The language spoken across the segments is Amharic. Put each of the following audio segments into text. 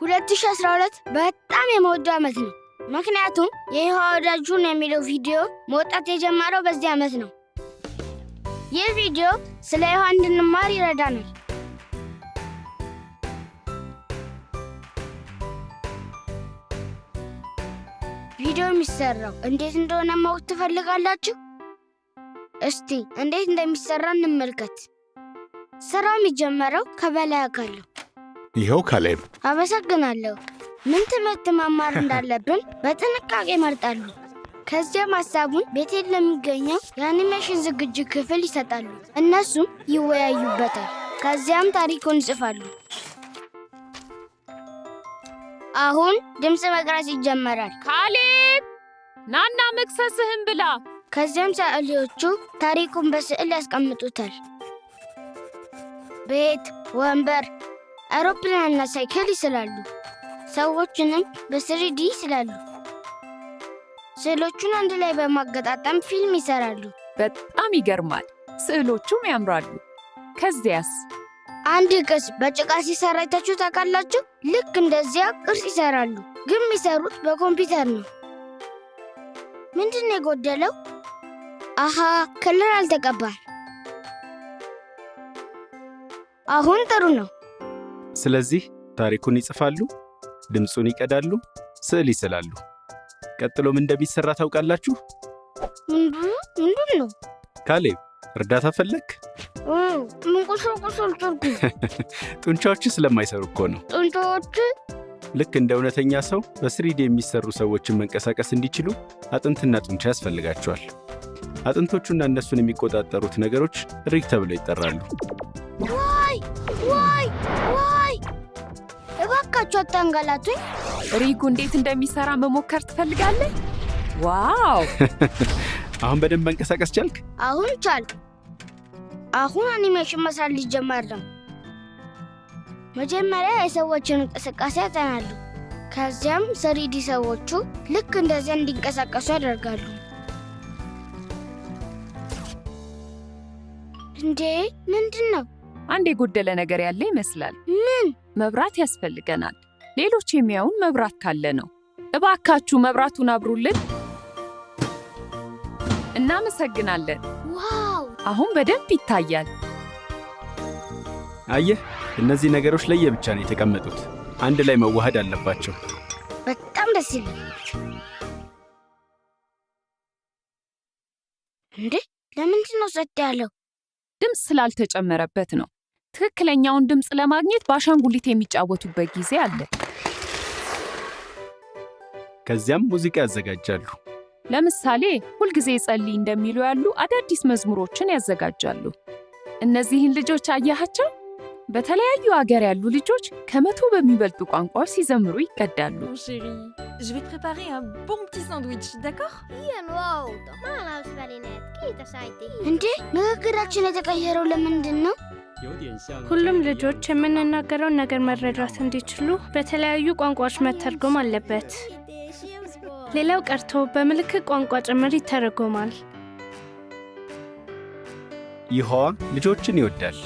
2012 በጣም የምወደው ዓመት ነው። ምክንያቱም የይሖዋ ወዳጁን የሚለው ቪዲዮ መውጣት የጀመረው በዚህ ዓመት ነው። ይህ ቪዲዮ ስለ ይሖዋ እንድንማር ይረዳናል። ቪዲዮ የሚሰራው እንዴት እንደሆነ ማወቅ ትፈልጋላችሁ? እስቲ እንዴት እንደሚሰራ እንመልከት። ስራው የሚጀመረው ከበላይ አካል ነው። ይኸው ካሌብ። አመሰግናለሁ። ምን ትምህርት መማር እንዳለብን በጥንቃቄ ይመርጣሉ። ከዚያም ሐሳቡን ቤቴል ለሚገኘው የአኒሜሽን ዝግጅት ክፍል ይሰጣሉ። እነሱም ይወያዩበታል። ከዚያም ታሪኩን ይጽፋሉ። አሁን ድምፅ መቅረጽ ይጀመራል። ካሌብ ናና መክሰስህን ብላ። ከዚያም ሰዓሊዎቹ ታሪኩን በስዕል ያስቀምጡታል። ቤት፣ ወንበር፣ አውሮፕላንና ሳይክል ይስላሉ። ሰዎችንም በ3D ይስላሉ። ስዕሎቹን አንድ ላይ በማገጣጠም ፊልም ይሰራሉ። በጣም ይገርማል። ስዕሎቹም ያምራሉ። ከዚያስ አንድ ቅርጽ በጭቃ ሲሰራ አይታችሁ ታውቃላችሁ? ልክ እንደዚያ ቅርጽ ይሰራሉ፣ ግን የሚሰሩት በኮምፒውተር ነው። ምንድን ነው የጎደለው? አሃ ከለር አልተቀባም። አሁን ጥሩ ነው። ስለዚህ ታሪኩን ይጽፋሉ፣ ድምፁን ይቀዳሉ፣ ስዕል ይስላሉ። ቀጥሎ ምን እንደሚሰራ ታውቃላችሁ? ምንድን ነው? ካሌብ እርዳታ ፈለክ? ምንቁስል ጥርጉ ጡንቻዎች ስለማይሰሩ እኮ ነው። ጡንቻዎች ልክ እንደ እውነተኛ ሰው በ3D የሚሰሩ ሰዎችን መንቀሳቀስ እንዲችሉ አጥንትና ጡንቻ ያስፈልጋቸዋል። አጥንቶቹና እነሱን የሚቆጣጠሩት ነገሮች ሪግ ተብለው ይጠራሉ። ዋይ! እባካችሁ አታንገላቱኝ። ሪጉ እንዴት እንደሚሰራ መሞከር ትፈልጋለህ? ዋው! አሁን በደንብ መንቀሳቀስ ቻልክ? አሁን ቻልክ። አሁን አኒሜሽን መስራት ሊጀመር ነው። መጀመሪያ የሰዎችን እንቅስቃሴ ያጠናሉ። ከዚያም 3D ሰዎቹ ልክ እንደዚያ እንዲንቀሳቀሱ ያደርጋሉ። እንዴ ምንድን ነው? አንድ የጎደለ ነገር ያለ ይመስላል። ምን? መብራት ያስፈልገናል። ሌሎች የሚያዩን መብራት ካለ ነው። እባካችሁ መብራቱን አብሩልን። እናመሰግናለን። ዋው! አሁን በደንብ ይታያል። አየህ፣ እነዚህ ነገሮች ለየብቻ ነው የተቀመጡት። አንድ ላይ መዋሃድ አለባቸው። በጣም ደስ ይላል። እንዴ ለምንድን ነው ጸጥ ያለው? ድምፅ ስላልተጨመረበት ነው። ትክክለኛውን ድምፅ ለማግኘት በአሻንጉሊት የሚጫወቱበት ጊዜ አለ። ከዚያም ሙዚቃ ያዘጋጃሉ። ለምሳሌ ሁልጊዜ ጸልይ እንደሚሉ ያሉ አዳዲስ መዝሙሮችን ያዘጋጃሉ። እነዚህን ልጆች አያሃቸው? በተለያዩ አገር ያሉ ልጆች ከ100 በሚበልጡ ቋንቋዎች ሲዘምሩ ይቀዳሉ። Chérie, je vais te préparer un bon petit sandwich, d'accord? እንዴ ንግግራችን የተቀየረው ለምንድን ነው? ሁሉም ልጆች የምንናገረውን ነገር መረዳት እንዲችሉ በተለያዩ ቋንቋዎች መተርጎም አለበት። ሌላው ቀርቶ በምልክት ቋንቋ ጭምር ይተረጎማል። ይሖዋ ልጆችን ይወዳል።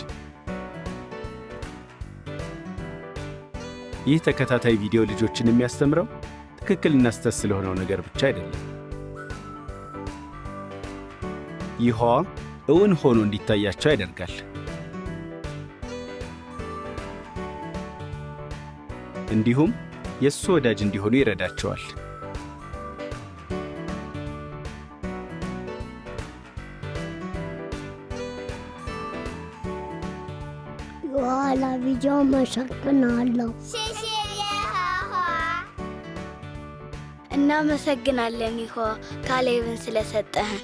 ይህ ተከታታይ ቪዲዮ ልጆችን የሚያስተምረው ትክክልና ስህተት ስለሆነው ነገር ብቻ አይደለም። ይሖዋ እውን ሆኖ እንዲታያቸው ያደርጋል። እንዲሁም የእሱ ወዳጅ እንዲሆኑ ይረዳቸዋል። የኋላ ቪዲዮ መሰግናለሁ። እናመሰግናለን ይሖዋ ካሌብን ስለሰጠህን።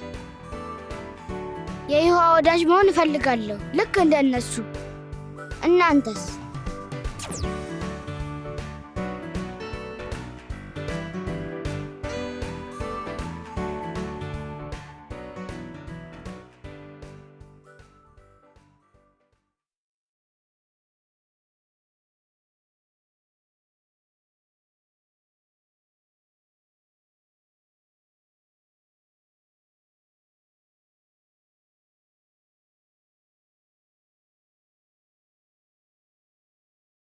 የይሖዋ ወዳጅ መሆን እፈልጋለሁ ልክ እንደነሱ። እናንተስ?